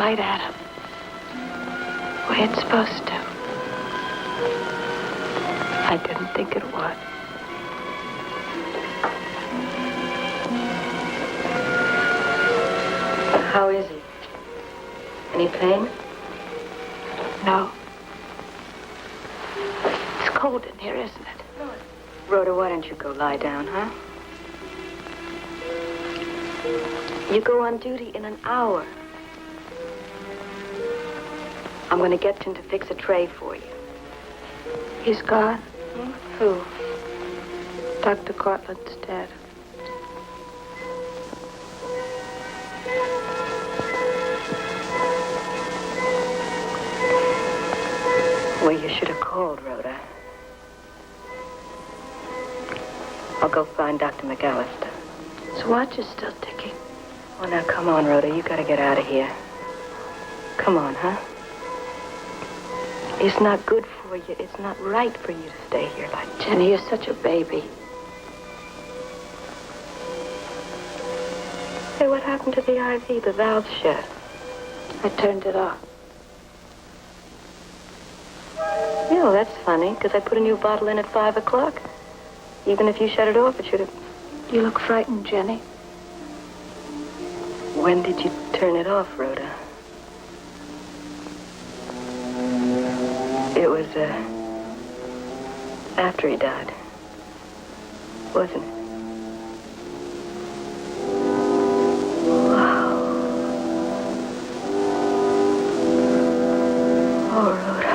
right at him. The way it's supposed to. I didn't think it would. How is he? Any pain? No. It's cold in here, isn't it? Rhoda, why don't you go lie down, huh? You go on duty in an hour. I'm going to get Tim to fix a tray for you. He's gone. Who? Dr. Cortland's dead. Well, you should have called, Rhoda. I'll go find Dr. McAllister. His watch is still ticking. Oh, now, come on, Rhoda. You gotta get out of here. Come on, huh? It's not good for you. It's not right for you to stay here like that. Jenny, you're such a baby. Hey, what happened to the IV? The valve's shut. I turned it off. Yeah, well, that's funny, because I put a new bottle in at 5 o'clock. Even if you shut it off, it should have... You look frightened, Jenny. When did you turn it off, Rhoda? It was, after he died. Wasn't it? Wow. Oh, Rhoda.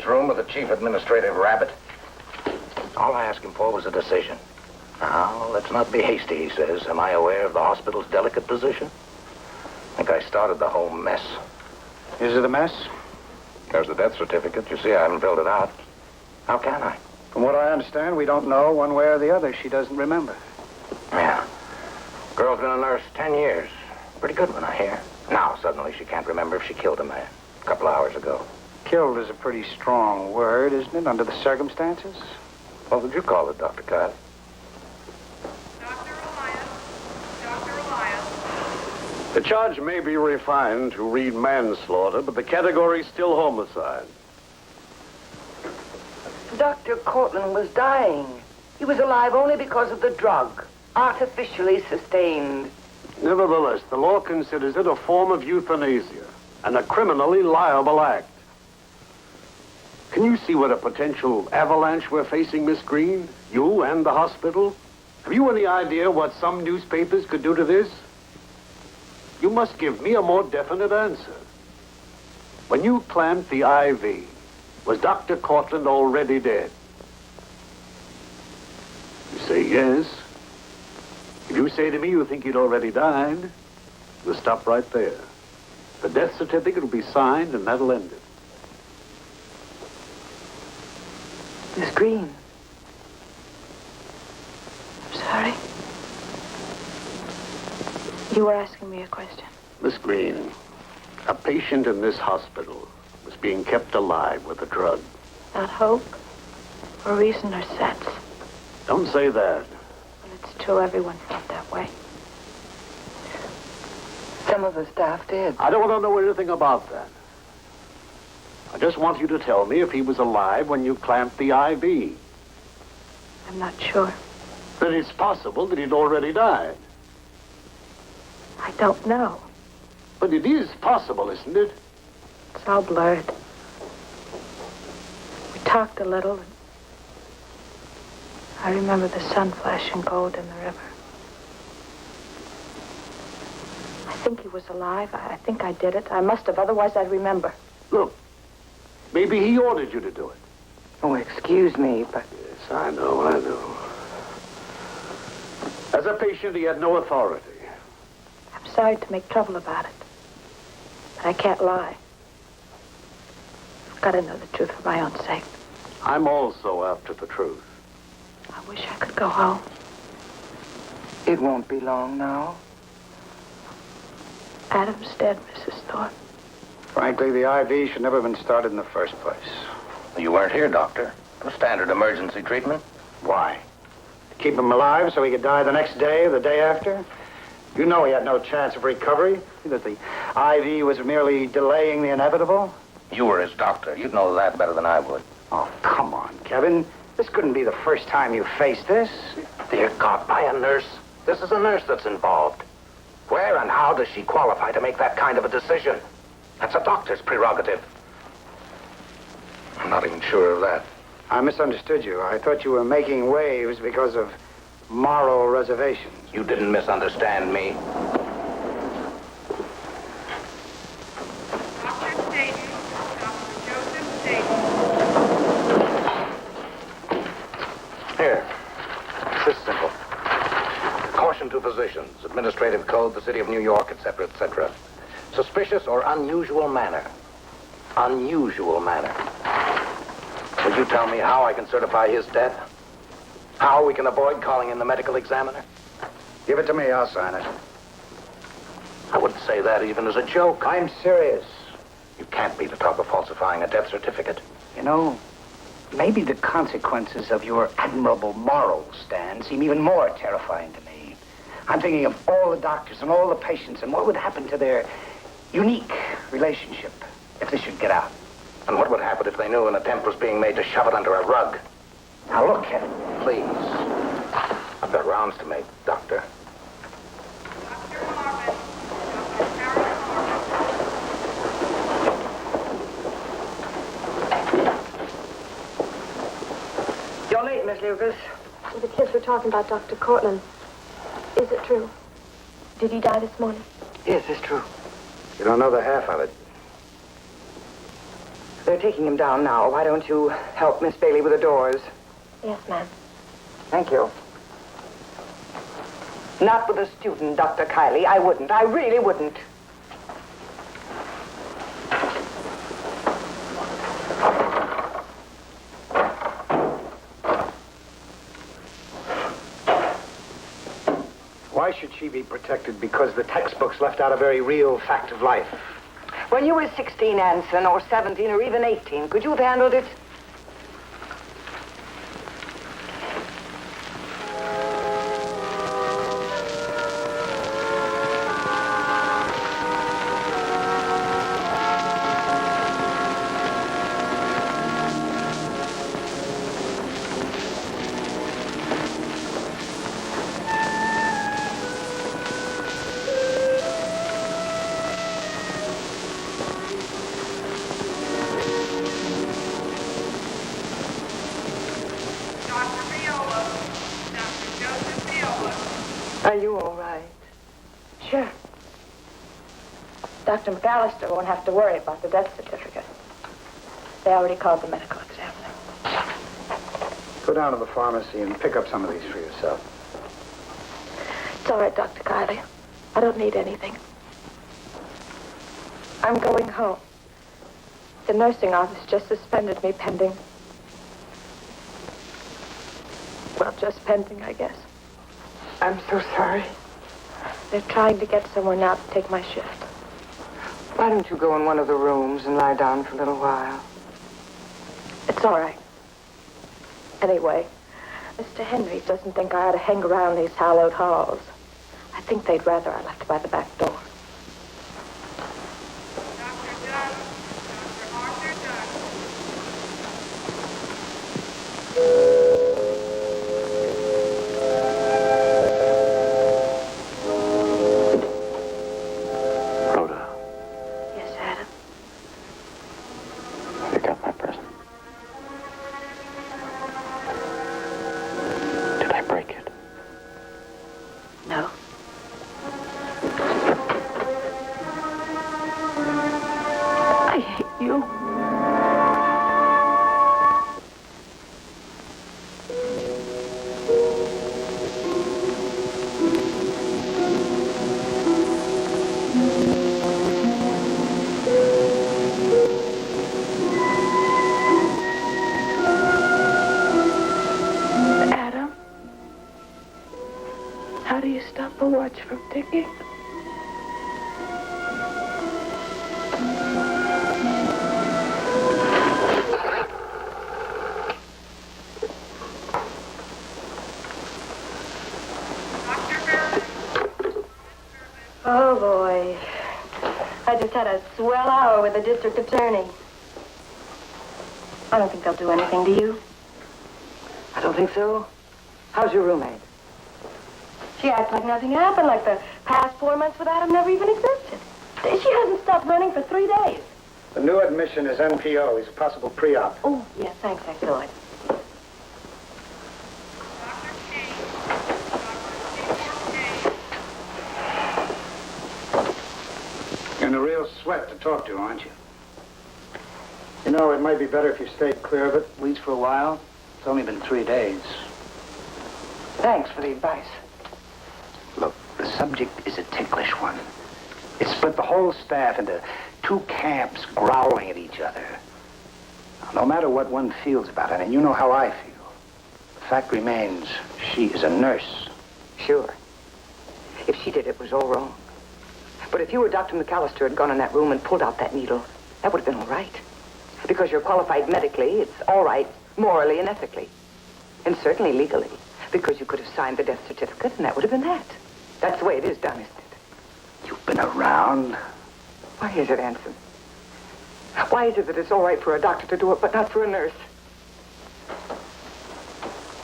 Room with the chief administrative rabbit. All I asked him for was a decision. Now, let's not be hasty, he says. Am I aware of the hospital's delicate position? I think I started the whole mess. Is it a mess? There's the death certificate. You see, I haven't filled it out. How can I? From what I understand, we don't know one way or the other. She doesn't remember. Yeah. Girl's been a nurse 10 years. Pretty good one, I hear. Now, suddenly, she can't remember if she killed a man a couple hours ago. Killed is a pretty strong word, isn't it, under the circumstances? What would you call it, Dr. Kyle? Dr. Elias. Dr. Elias. The charge may be refined to read manslaughter, but the category's still homicide. Dr. Cortland was dying. He was alive only because of the drug, artificially sustained. Nevertheless, the law considers it a form of euthanasia and a criminally liable act. Can you see what a potential avalanche we're facing, Miss Green? You and the hospital? Have you any idea what some newspapers could do to this? You must give me a more definite answer. When you clamped the IV, was Dr. Cortland already dead? You say yes. If you say to me you think he'd already died, we'll stop right there. The death certificate will be signed and that'll end it. Miss Green. I'm sorry. You were asking me a question. Miss Green, a patient in this hospital was that's being kept alive with a drug. Not hope, or reason, or sense. Don't say that. Well, it's true. Everyone felt that way. Some of the staff did. I don't want to know anything about that. I just want you to tell me if he was alive when you clamped the IV. I'm not sure. Then it's possible that he'd already died. I don't know. But it is possible, isn't it? It's all blurred. We talked a little, and I remember the sun flashing gold in the river. I think he was alive. I think I did it. I must have, otherwise I'd remember. Look, maybe he ordered you to do it. Oh, excuse me, but... Yes, I know. As a patient, he had no authority. I'm sorry to make trouble about it. But I can't lie. I've got to know the truth for my own sake. I'm also after the truth. I wish I could go home. It won't be long now. Adam's dead, Mrs. Thorpe. Frankly, the IV should never have been started in the first place. You weren't here, Doctor. It was standard emergency treatment. Why? To keep him alive so he could die the next day or the day after? You know he had no chance of recovery, that the IV was merely delaying the inevitable. You were his doctor. You'd know that better than I would. Oh, come on, Kevin. This couldn't be the first time you faced this. Dear God, by a nurse. This is a nurse that's involved. Where and how does she qualify to make that kind of a decision? That's a doctor's prerogative. I'm not even sure of that. I misunderstood you. I thought you were making waves because of moral reservations. You didn't misunderstand me. Dr. Staten, Dr. Joseph Staten. Here. This is simple. Caution to physicians, administrative code, the city of New York, etc., etc. Suspicious or unusual manner. Unusual manner. Will you tell me how I can certify his death? How we can avoid calling in the medical examiner? Give it to me, I'll sign it. I wouldn't say that even as a joke. I'm serious. You can't be to talk of falsifying a death certificate. You know, maybe the consequences of your admirable moral stand seem even more terrifying to me. I'm thinking of all the doctors and all the patients and what would happen to their unique relationship if this should get out. And what would happen if they knew an attempt was being made to shove it under a rug? Now look, Kevin. Please. I've got rounds to make, Doctor. Dr. Harmon, Dr. Harold Harmon. You're late, Miss Lucas. The kids were talking about Dr. Cortland. Is it true? Did he die this morning? Yes, it's true. You don't know the half of it. They're taking him down now. Why don't you help Miss Bailey with the doors? Yes, ma'am. Thank you. Not with a student, Dr. Kiley. I wouldn't. I really wouldn't. Why should she be protected? Because the textbooks left out a very real fact of life. When you were 16, Anson, or 17, or even 18, could you have handled it? Dr. Viola, Dr. Joseph Viola. Are you all right? Sure. Dr. McAllister won't have to worry about the death certificate. They already called the medical examiner. Go down to the pharmacy and pick up some of these for yourself. It's all right, Dr. Kiley. I don't need anything. I'm going home. The nursing office just suspended me pending. Well, just pending, I guess. I'm so sorry. They're trying to get someone out to take my shift. Why don't you go in one of the rooms and lie down for a little while? It's all right. Anyway, Mr. Henry doesn't think I ought to hang around these hallowed halls. I think they'd rather I left by the back door. Dr. Dunn, Dr. Arthur Dunn. Rhoda, Yes, Adam? you got my present. Did I break it? No. I hate you. Adam, how do you stop a watch from ticking? Dr. Merritt. Oh, boy. I just had a swell hour with the district attorney. I don't think they'll do anything to you. I don't think so. How's your roommate? She acts like nothing happened, like the past 4 months without him never even existed. She hasn't stopped running for 3 days. The new admission is NPO. He's a possible pre-op. Oh, yes, thanks, I saw it. Dr. Kane. Dr. Seymour Kane. You're in a real sweat to talk to, aren't you? You know, it might be better if you stayed clear of it, at least for a while. It's only been 3 days. Thanks for the advice. Look, the subject is a ticklish one. It split the whole staff into 2 camps growling at each other. Now, no matter what one feels about it, and you know how I feel, the fact remains she is a nurse. Sure. If she did, it was all wrong. But if you or Dr. McAllister had gone in that room and pulled out that needle, that would have been all right. Because you're qualified medically, it's all right morally and ethically. And certainly legally. Because you could have signed the death certificate, and that would have been that. That's the way it is done, isn't it? You've been around. Why is it, Anson? Why is it that it's all right for a doctor to do it, but not for a nurse?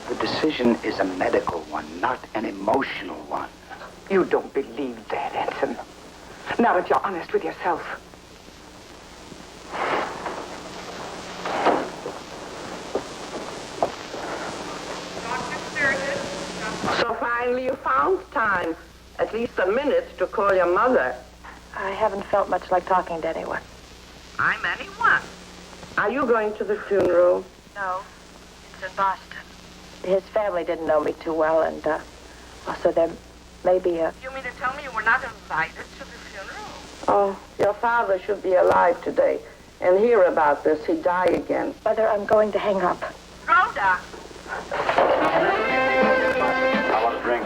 The decision is a medical one, not an emotional one. You don't believe that, Anson. Now that you're honest with yourself. Dr. Sturgis. So finally you found time, at least a minute, to call your mother. I haven't felt much like talking to anyone. I'm anyone. Are you going to the funeral? No, it's in Boston. His family didn't know me too well, and also there may be a... You mean to tell me you were not invited to the funeral? Oh, your father should be alive today and hear about this. He'd die again. Whether I'm going to hang up. Rhoda! I want a drink.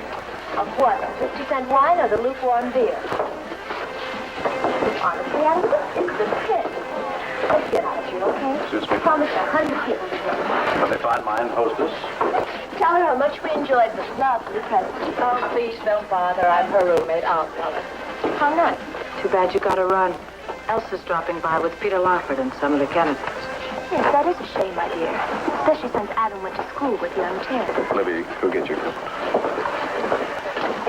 Of what? 50-cent wine or the lukewarm beer? Honestly, Adam, this is the pit. Let's get out of here, okay? Suits me. I promised 100 people to drink. Have they find mine, hostess? Tell her how much we enjoyed the lovely present. Oh, please don't bother. I'm her roommate. I'll tell her. How nice. Too bad you gotta run. Elsa's dropping by with Peter Lawford and some of the Kennedys. Yes, that is a shame, my dear. Especially since Adam went to school with young Ted. Libby, go get your coat.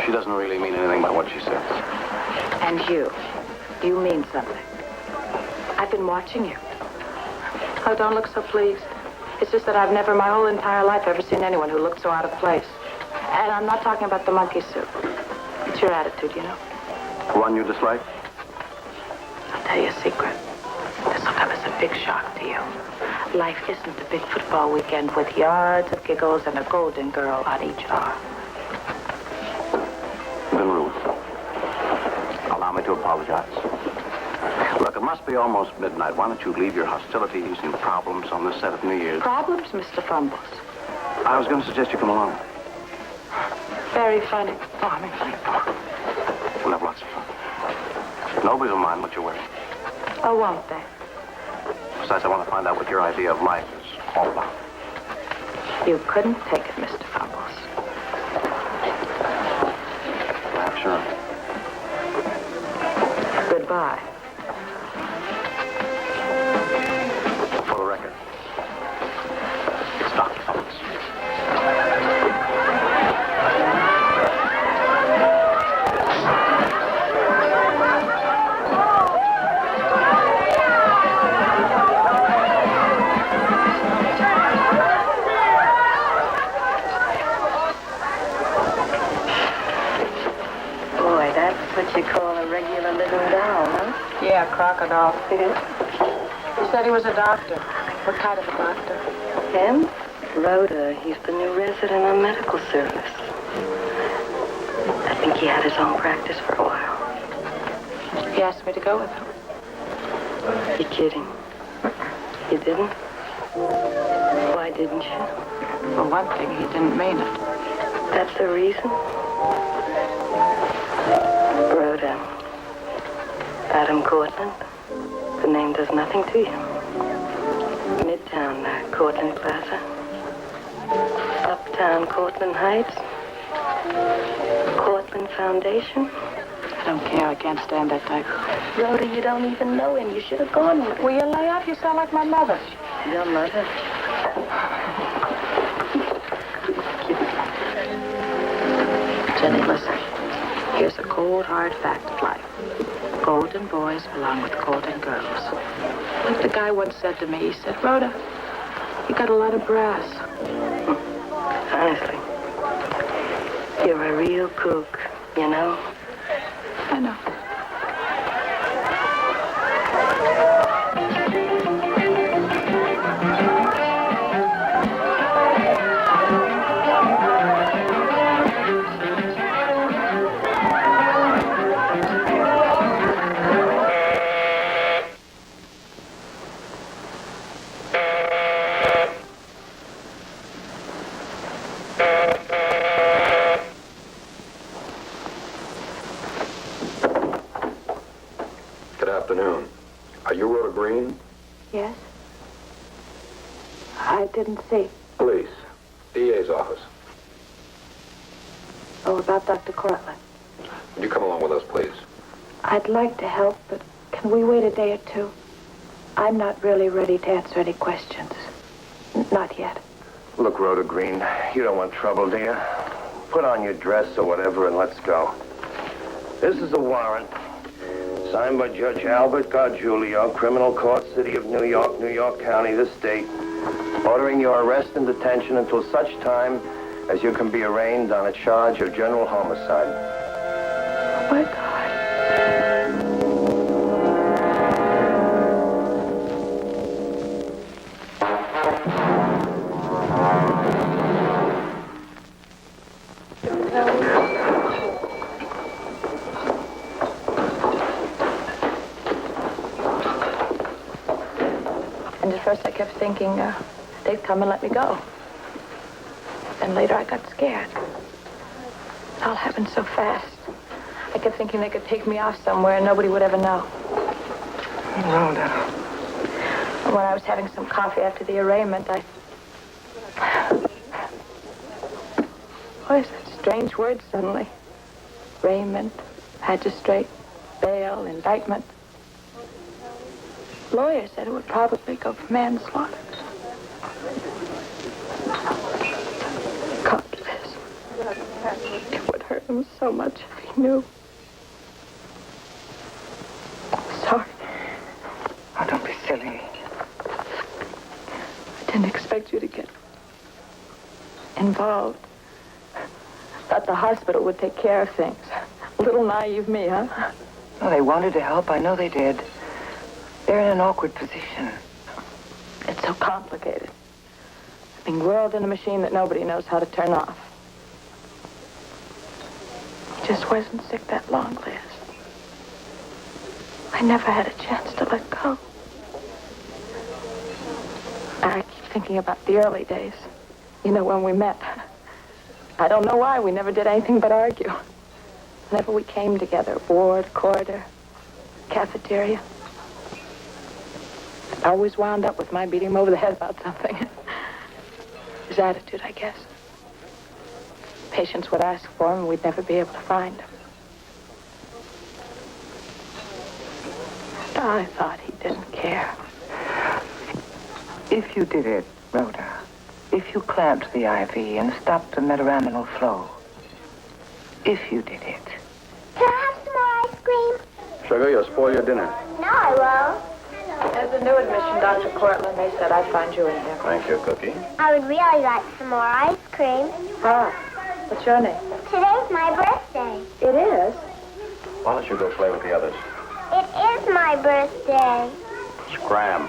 She doesn't really mean anything by what she says. And you mean something. I've been watching you. Oh, don't look so pleased. It's just that I've never my whole entire life ever seen anyone who looked so out of place. And I'm not talking about the monkey suit. It's your attitude, you know. One you dislike? I'll tell you a secret. This will come as a big shock to you. Life isn't a big football weekend with yards of giggles and a golden girl on each arm. Been rude. Allow me to apologize. Look, it must be almost midnight. Why don't you leave your hostilities and problems on this set of New Year's? Problems, Mr. Fumbles? I was going to suggest you come along. Very funny. Oh, I mean, funny. We'll have lots of fun. Nobody will mind what you're wearing. Oh, won't they? Besides, I want to find out what your idea of life is all about. You couldn't take it, Mr. Fumbles. Perhaps you're right. Goodbye. For the record, it's Dr. Phillips. Boy, that's what you call a regular living doll, huh? Yeah, crocodile. He said he was a doctor. What kind of a doctor? Him? Rhoda. He's the new resident on medical service. I think he had his own practice for a while. He asked me to go with him. You're kidding. You didn't? Why didn't you? For one thing, he didn't mean it. That's the reason? Rhoda. Adam Cortland. The name does nothing to you. Midtown, Cortland Plaza. Uptown, Cortland Heights. Cortland Foundation. I don't care. I can't stand that type. Rhoda, you don't even know him. You should have gone with him. Will you lay off? You sound like my mother. Your mother? Jenny, listen. Here's a cold, hard fact of life. Golden boys belong with golden girls. Like the guy once said to me, he said, Rhoda, you got a lot of brass. Honestly. You're a real kook, you know? I know. Good afternoon. Are you Rhoda Green? Yes? I didn't see. Police. DA's office. Oh, about Dr. Cortland. Would you come along with us, please? I'd like to help, but can we wait a day or two? I'm not really ready to answer any questions. Not yet. Look, Rhoda Green, you don't want trouble, do you? Put on your dress or whatever and let's go. This is a warrant. Signed by Judge Albert Gargiulio, Criminal Court, City of New York, New York County, this state, ordering your arrest and detention until such time as you can be arraigned on a charge of general homicide. Oh, my God. And at first I kept thinking they'd come and let me go. Then later I got scared. It all happened so fast. I kept thinking they could take me off somewhere and nobody would ever know. Rhoda. And when I was having some coffee after the arraignment, What is that strange word suddenly? Arraignment, magistrate, bail, indictment. Lawyer said it would probably go for manslaughter. God bless. It would hurt him so much if he knew. Sorry. Oh, don't be silly. I didn't expect you to get involved. Thought the hospital would take care of things. A little naive me, huh? Oh, they wanted to help. I know they did. They're in an awkward position. It's so complicated. Being whirled in a machine that nobody knows how to turn off. He just wasn't sick that long, Liz. I never had a chance to let go. I keep thinking about the early days. You know, when we met. I don't know why. We never did anything but argue. Whenever we came together, ward, corridor, cafeteria. always wound up with my beating him over the head about something. His attitude, I guess. Patients would ask for him, and we'd never be able to find him. I thought he didn't care. If you did it, Rhoda, if you clamped the IV and stopped the metaraminal flow, if you did it. Can I have some more ice cream? Sugar, you'll spoil your dinner. No, I won't. As a new admission, Dr. Cortland, they said I'd find you in here. Thank you, Cookie. I would really like some more ice cream. Ah, what's your name? Today's my birthday. It is? Why don't you go play with the others? It is my birthday. Scram.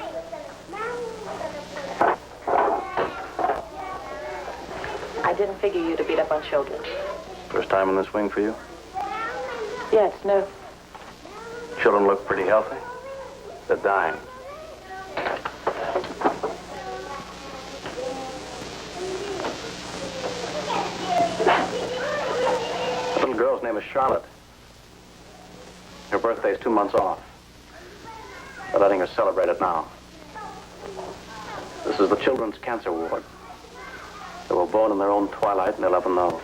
I didn't figure you to beat up on children. First time in this wing for you? Yeah, it's new. Children look pretty healthy. They're dying. The little girl's name is Charlotte. Her birthday's 2 months off. They're letting her celebrate it now. This is the Children's Cancer Ward. They were born in their own twilight, and they'll never know.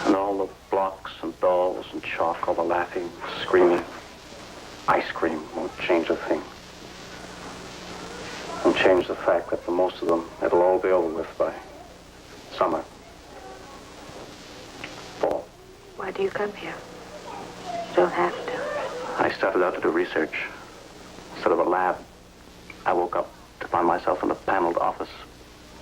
And all the blocks and dolls and chalk, all the laughing, screaming, ice cream won't change a thing. Won't change the fact that for most of them, it'll all be over with by summer. Fall. Why do you come here? You don't have to. I started out to do research. Instead of a lab, I woke up to find myself in a paneled office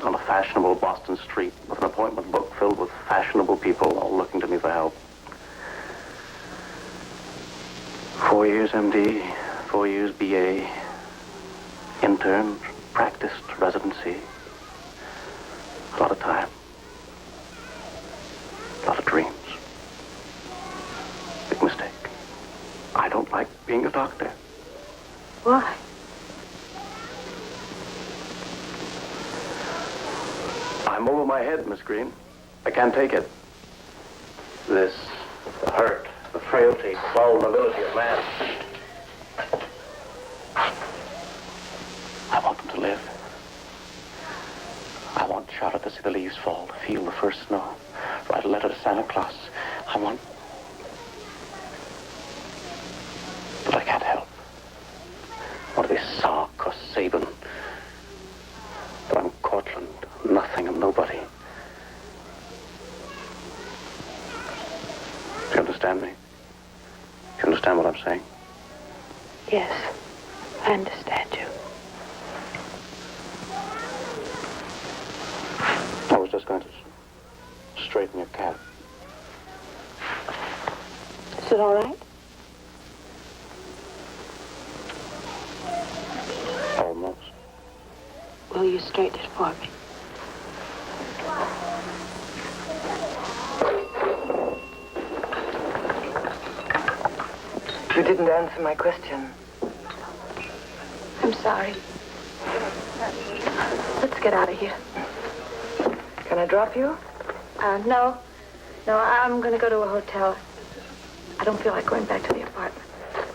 on a fashionable Boston street with an appointment book filled with fashionable people all looking to me for help. 4 years MD, 4 years BA, intern, practiced, residency. A lot of time. A lot of dreams. Big mistake. I don't like being a doctor. Why? I'm over my head, Miss Green. I can't take it. This, the hurt, the frailty, the vulnerability of man. I want them to live. I want Charlotte to see the leaves fall, to feel the first snow, write a letter to Santa Claus. I want... But I can't help. I want to be Salk or Sabin. But I'm Cortland, nothing and nobody. Do you understand me? Do you understand what I'm saying? Yes, I understand you. I was just going to straighten your cap. Is it all right? Almost. Will you straighten it for me? You didn't answer my question. I'm sorry. Let's get out of here. Can I drop you? No. No, I'm going to go to a hotel. I don't feel like going back to the apartment.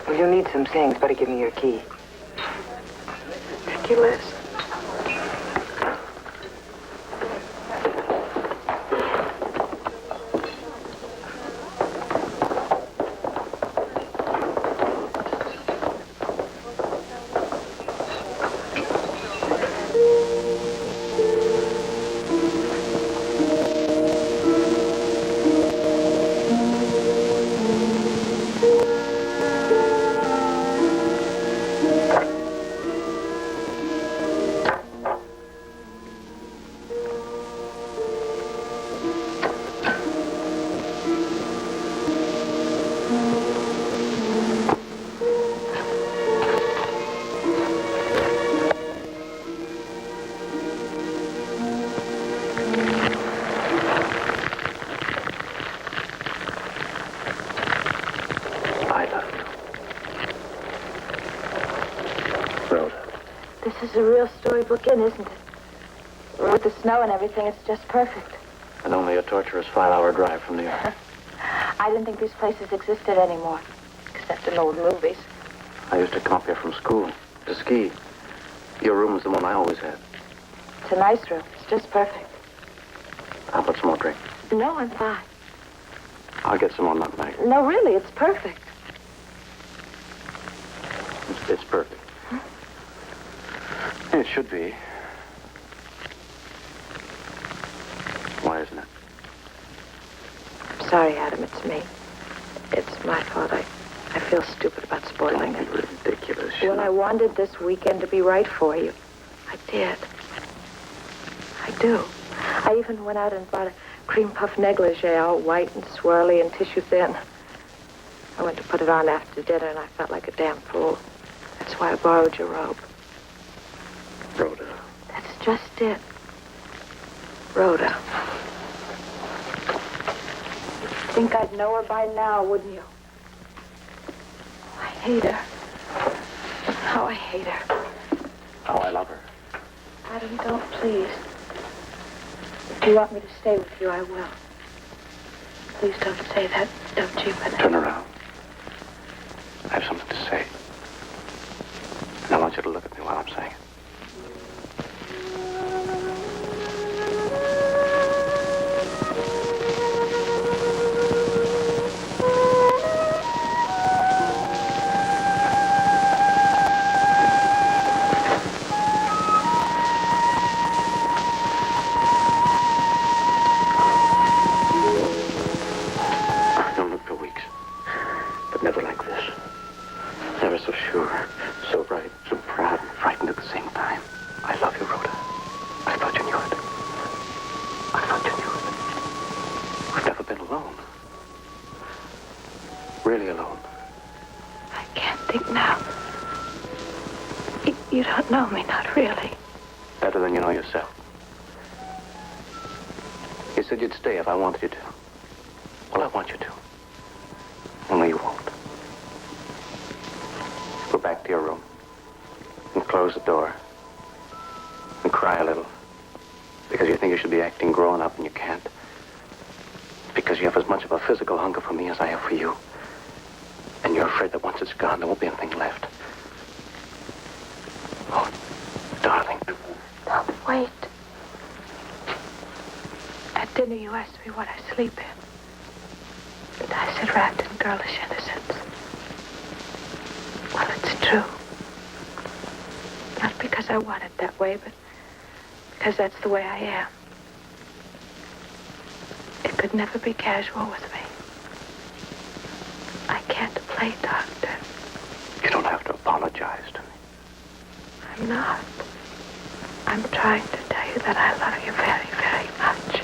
Well, you'll need some things. Better give me your key. Thank you, Liz. This is a real storybook inn, isn't it? With the snow and everything, it's just perfect. And only a torturous 5-hour drive from New York. I didn't think these places existed anymore. Because sense in old movies. I used to come up here from school to ski. Your room was the one I always had. It's a nice room. It's just perfect. How about some more drink? No, I'm fine. I'll get some more nutmeg. No, really, it's perfect. It's perfect. Huh? It should be. Why isn't it? I'm sorry, Adam, it's me. It's my fault. I feel stupid about spoiling it. Ridiculous. Well, I wanted this weekend to be right for you. I did. I do. I even went out and bought a cream puff negligee, all white and swirly and tissue thin. I went to put it on after dinner, and I felt like a damn fool. That's why I borrowed your robe. Rhoda. That's just it. Rhoda. You'd think I'd know her by now, wouldn't you? I hate her. How I hate her. Oh, I love her. Adam, don't, please. If you want me to stay with you, I will. Please don't say that. Don't cheapen it. Turn around. I have something to say. And I want you to look at me while I'm saying it. Really alone. I can't think now. You don't know me, not really. Better than you know yourself. You said you'd stay if I wanted you to. Well, I want you to. Only you won't. Go back to your room and close the door and cry a little because you think you should be acting grown up and you can't. Because you have as much of a physical hunger for me as I have for you. And you're afraid that once it's gone, there won't be anything left. Oh, darling. Don't wait. At dinner, you asked me what I sleep in. And I said wrapped in girlish innocence. Well, it's true. Not because I want it that way, but because that's the way I am. It could never be casual with me. I can't play doctor. You don't have to apologize to me. I'm not. I'm trying to tell you that I love you very, very much.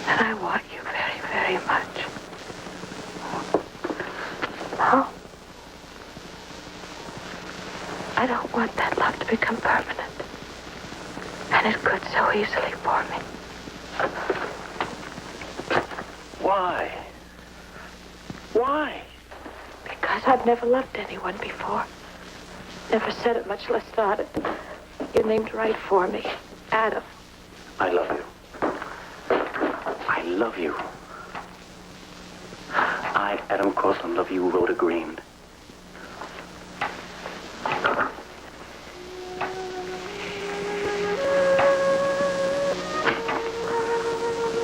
That I want you very, very much. No. I don't want that love to become permanent. And it could so easily for me. Why? Why? Because I've never loved anyone before. Never said it, much less thought it. You named right for me. Adam. I love you. I love you. I, Adam Cortland, love you, Rhoda Green.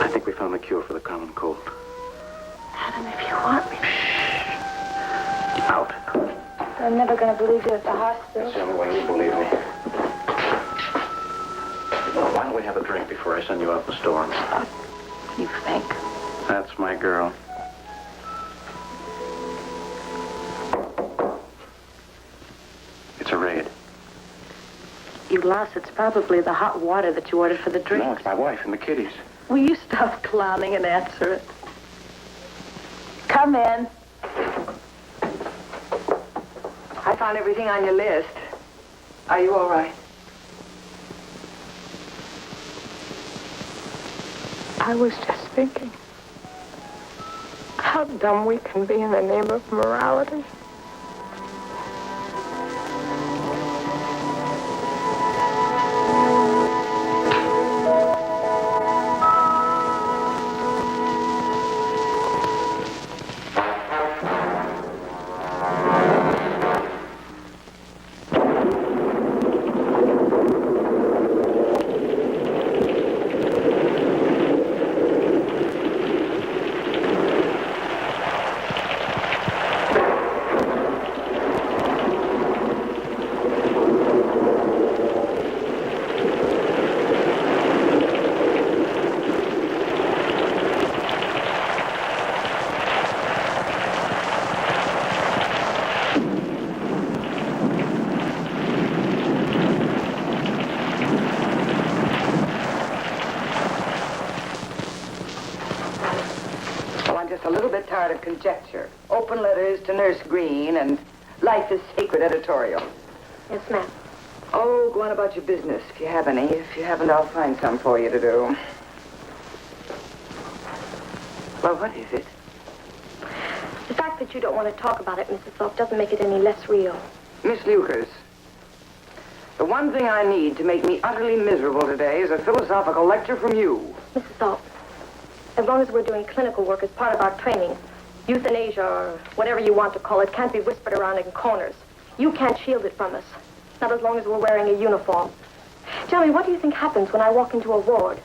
I think we found the cure for the common cold. Adam, if you want me. Out. I'm never going to believe you at the hospital. That's the only way you believe me. Well, why don't we have a drink before I send you out the storm? You think? That's my girl. It's a raid. You lost. It's probably the hot water that you ordered for the drink. No, it's my wife and the kiddies. Will you stop clowning and answer it? Come in. I found everything on your list. Are you all right? I was just thinking how dumb we can be in the name of morality. just a little bit tired of conjecture. Open letters to Nurse Green and life is sacred editorial. Yes, ma'am. Oh, go on about your business if you have any. If you haven't, I'll find some for you to do. Well, what is it? The fact that you don't want to talk about it, Mrs. Thorpe, doesn't make it any less real. Miss Lucas, the one thing I need to make me utterly miserable today is a philosophical lecture from you. Mrs. Thorpe, as long as we're doing clinical work as part of our training, euthanasia or whatever you want to call it can't be whispered around in corners. You can't shield it from us. Not as long as we're wearing a uniform. Tell me, what do you think happens when I walk into a ward?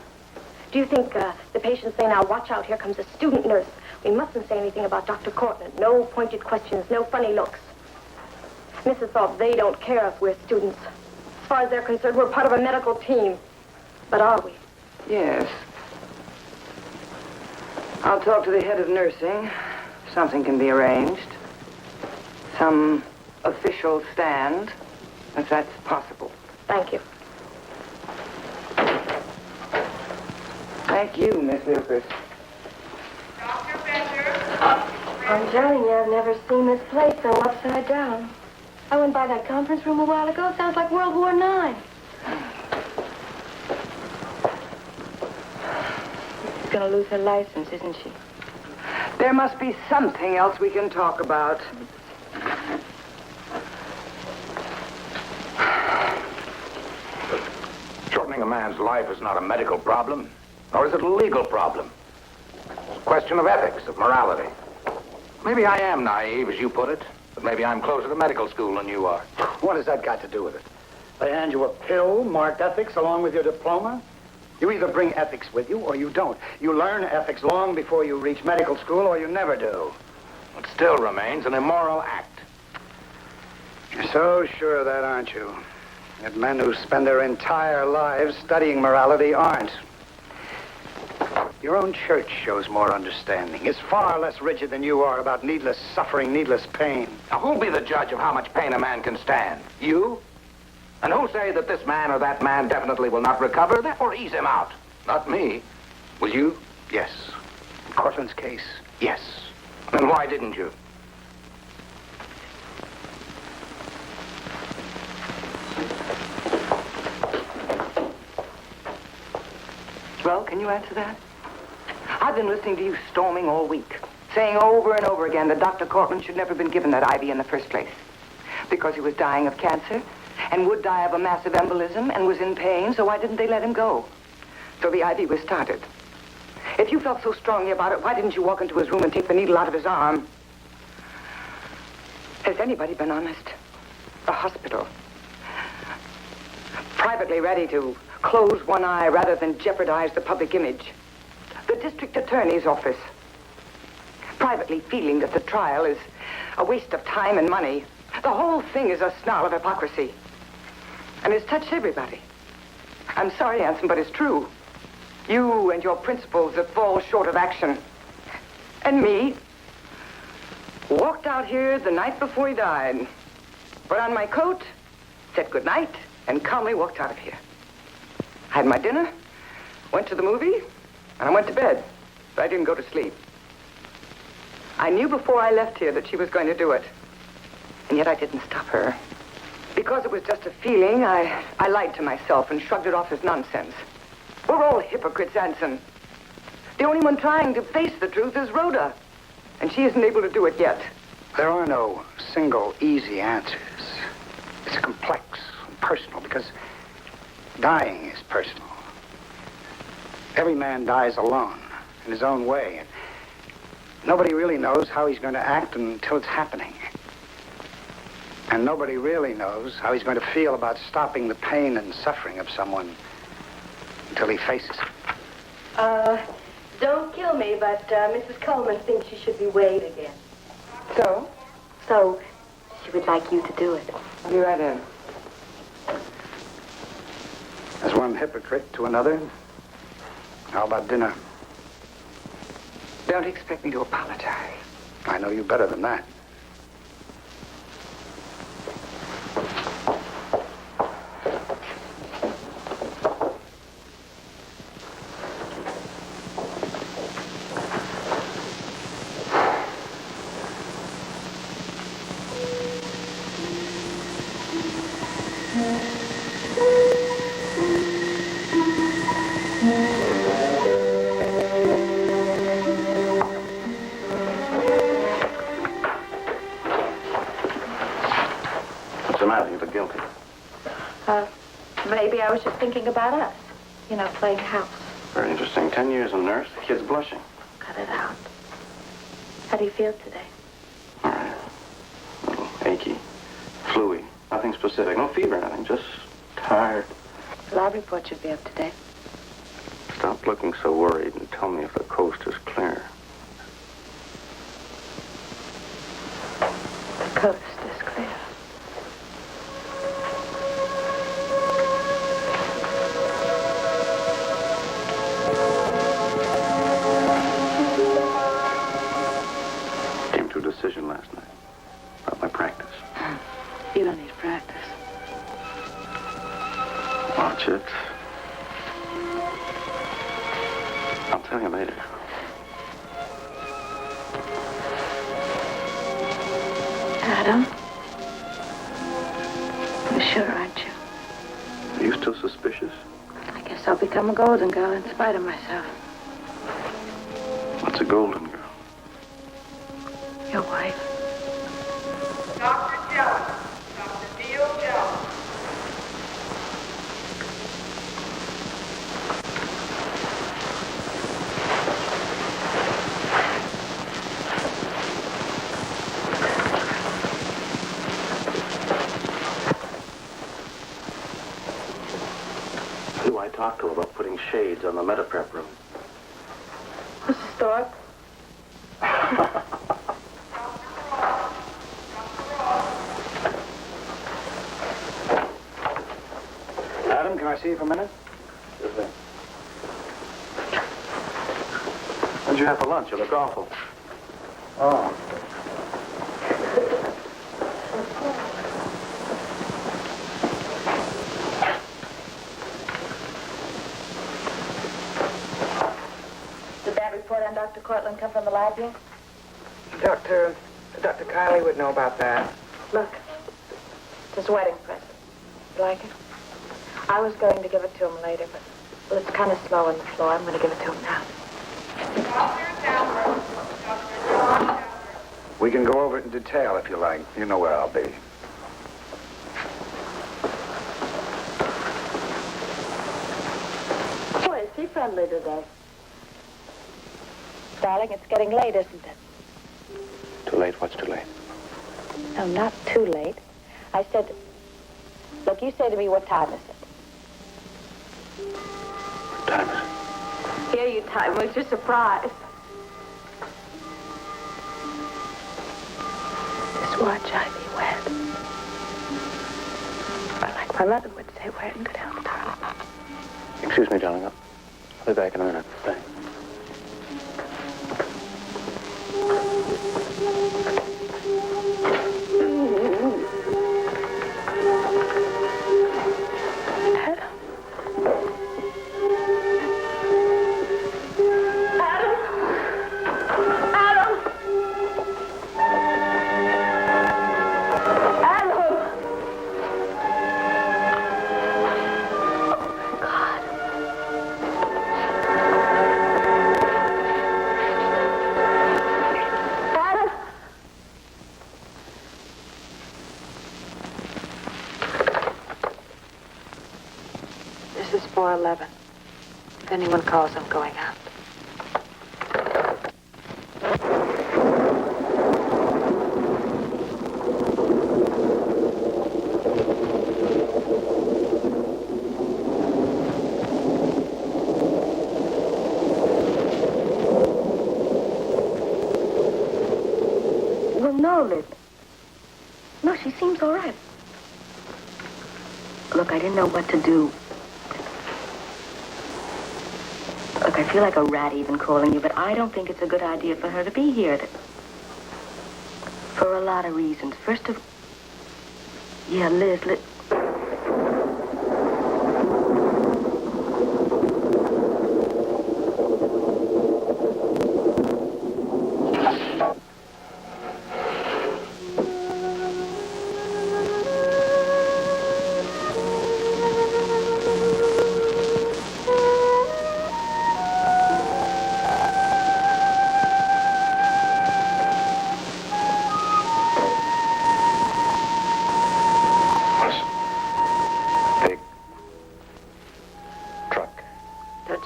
Do you think the patients say, now watch out, here comes a student nurse. We mustn't say anything about Dr. Cortland. No pointed questions, no funny looks. Mrs. Thorpe, they don't care if we're students. As far as they're concerned, we're part of a medical team. But are we? Yes. I'll talk to the head of nursing. Something can be arranged. Some official stand, if that's possible. Thank you. Thank you, Miss Lucas. I'm telling you, I've never seen this place so upside down. I went by that conference room a while ago. It sounds like World War IX. She's gonna lose her license, isn't she? There must be something else we can talk about. Shortening a man's life is not a medical problem, nor is it a legal problem. It's a question of ethics, of morality. Maybe I am naive, as you put it, but maybe I'm closer to medical school than you are. What has that got to do with it? They hand you a pill marked ethics along with your diploma? You either bring ethics with you or you don't. You learn ethics long before you reach medical school or you never do. It still remains an immoral act. You're so sure of that, aren't you? That men who spend their entire lives studying morality aren't. Your own church shows more understanding. It's far less rigid than you are about needless suffering, needless pain. Now, who'll be the judge of how much pain a man can stand? You? And who'll say that this man or that man definitely will not recover, therefore ease him out? Not me. Will you? Yes. In Cortland's case, yes. Then why didn't you? Well, can you answer that? I've been listening to you storming all week, saying over and over again that Dr. Cortland should never have been given that IV in the first place. Because he was dying of cancer, and would die of a massive embolism, and was in pain, so why didn't they let him go? So the IV was started. If you felt so strongly about it, why didn't you walk into his room and take the needle out of his arm? Has anybody been honest? The hospital. Privately ready to close one eye rather than jeopardize the public image. The district attorney's office. Privately feeling that the trial is a waste of time and money. The whole thing is a snarl of hypocrisy. And it's touched everybody. I'm sorry, Anson, but it's true. You and your principles that fall short of action. And me. Walked out here the night before he died. Put on my coat, said goodnight, and calmly walked out of here. Had my dinner, went to the movie, and I went to bed. But I didn't go to sleep. I knew before I left here that she was going to do it. And yet I didn't stop her. Because it was just a feeling, I lied to myself and shrugged it off as nonsense. We're all hypocrites, Anson. The only one trying to face the truth is Rhoda. And she isn't able to do it yet. There are no single, easy answers. It's complex and personal because dying is personal. Every man dies alone, in his own way. And nobody really knows how he's going to act until it's happening. And nobody really knows how he's going to feel about stopping the pain and suffering of someone until he faces it. Don't kill me, but Mrs. Coleman thinks she should be weighed again. So? So, she would like you to do it. I'll be right in. As one hypocrite to another, how about dinner? Don't expect me to apologize. I know you better than that. she's thinking about us. You know, playing house. Very interesting. 10 years a nurse, the kid's blushing. Cut it out. How do you feel today? All right. A little achy, fluey. Nothing specific. No fever, nothing. Just tired. The lab report should be up today. Stop looking so worried and tell me if the coast is clear. The coast is clear. Came to a decision last night about my practice. You don't need practice. Watch it. I'll tell you later. Adam? You're sure, aren't you? Are you still suspicious? I guess I'll become a golden girl in spite of myself. What's a golden girl? Your wife. Dr. Jones. Dr. Neil Jones. Who I talked to about putting shades on the metaprep room. Mrs. Thorpe? Adam, can I see you for a minute? Sure thing. What'd you have for lunch? You look awful. Oh. Did that report on Dr. Cortland come from the lab yet? Dr. Kiley would know about that. Look, this wedding present. You like it? I was going to give it to him later, but well, it's kind of slow on the floor. I'm going to give it to him now. We can go over it in detail if you like. You know where I'll be. Boy, is he friendly today. Darling, it's getting late, isn't it? Too late? What's too late? No, not too late. I said, look, you say to me, what time is it? What time is it? Here you time. Was you surprised? This watch I be wed. Or like my mother would say, wear it in good health, darling. Excuse me, darling. I'll be back in a minute. Thanks. This is 411. If anyone calls, I'm going out. Well, no, Liz. No, she seems all right. Look, I didn't know what to do. Look, I feel like a rat even calling you, but I don't think it's a good idea for her to be here. For a lot of reasons. First of... Yeah, Liz. Listen.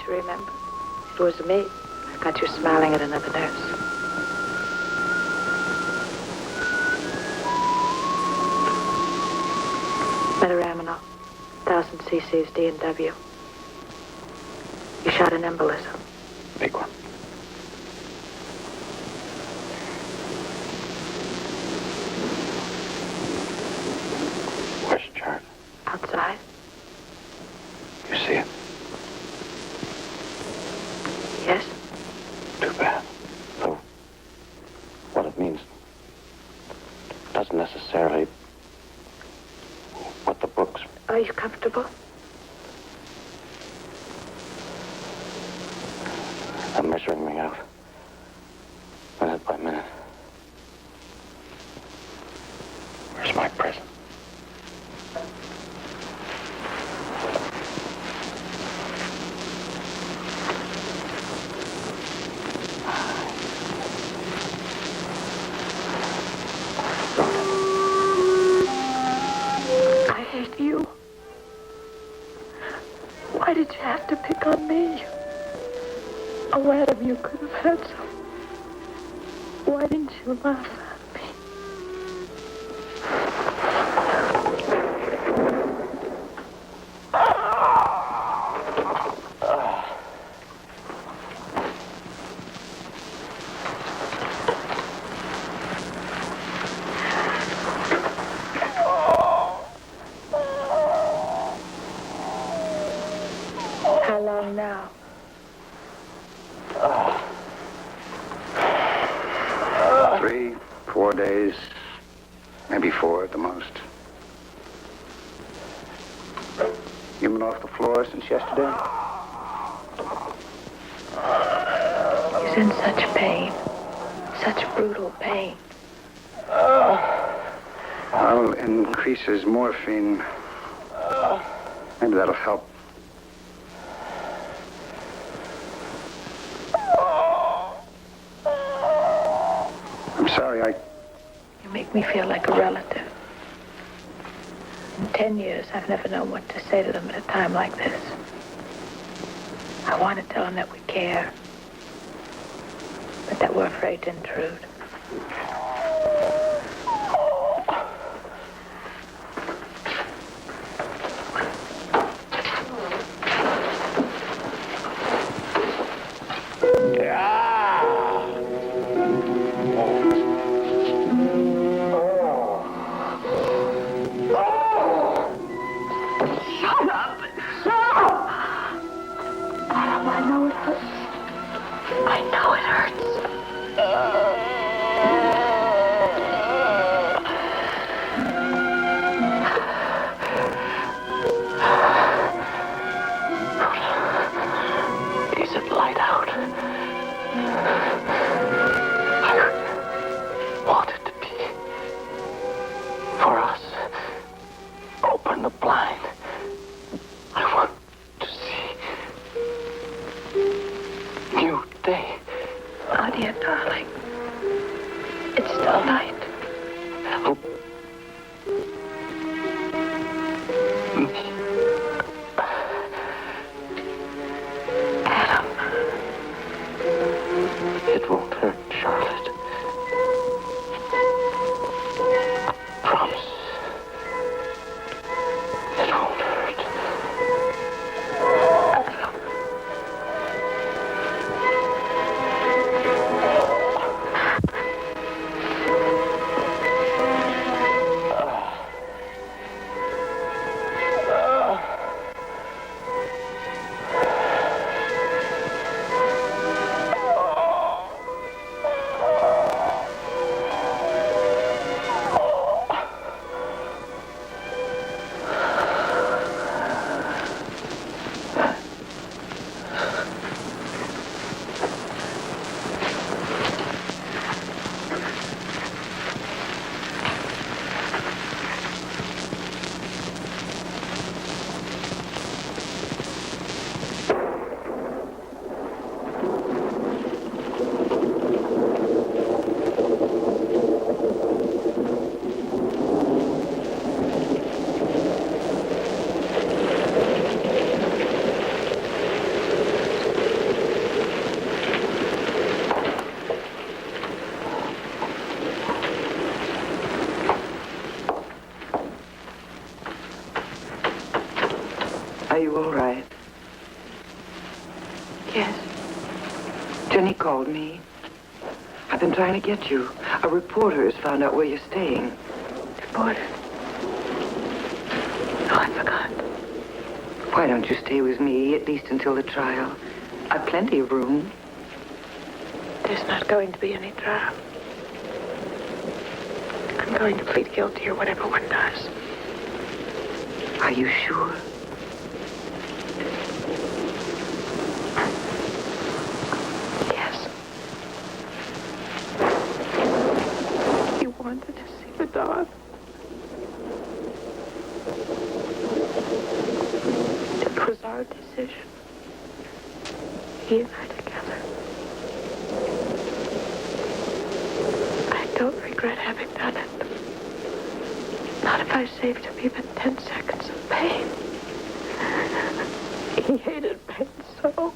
you remember. It was me. I got you smiling at another nurse. Metaraminol, 1,000 cc's D&W. You shot an embolism. Big one. Where's the chart? Outside. You see it? Yes? Too bad. So, what it means doesn't necessarily what the books. Are you comfortable? They're measuring me out, minute by minute. Where's my present? I hate you. Why did you have to pick on me? Oh, Adam, you could have had some. Why didn't you laugh at me? How long now? 3, 4 days, maybe 4 at the most. You been off the floor since yesterday? He's in such pain. Such brutal pain. I'll increase his morphine. Maybe that'll help. I'm sorry, You make me feel like a relative. In 10 years, I've never known what to say to them at a time like this. I want to tell them that we care, but that we're afraid to intrude. I know it hurts. I know it hurts. Is it light out? I want it to be for us. Open the blind. I want to see new day. Oh, dear darling. It's still light. Oh. Adam. It won't hurt, Charlotte. Promise. It won't hurt. Yes. Jenny called me. I've been trying to get you. A reporter has found out where you're staying. Reporter? Oh, I forgot. Why don't you stay with me, at least until the trial? I've plenty of room. There's not going to be any trial. I'm going to plead guilty or whatever one does. Are you sure? Yes. You wanted to see the dog. It was our decision. He and I together. I don't regret having done it. Not if I saved him even 10 seconds of pain. He hated pain so.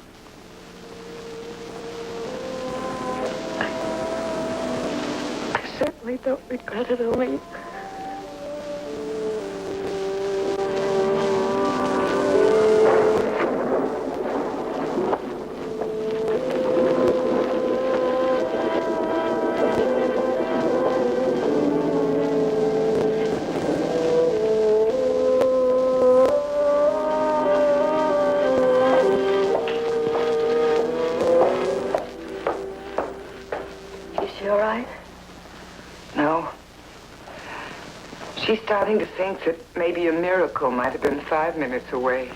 I certainly don't regret it, only She's starting to think that maybe a miracle might have been 5 minutes away.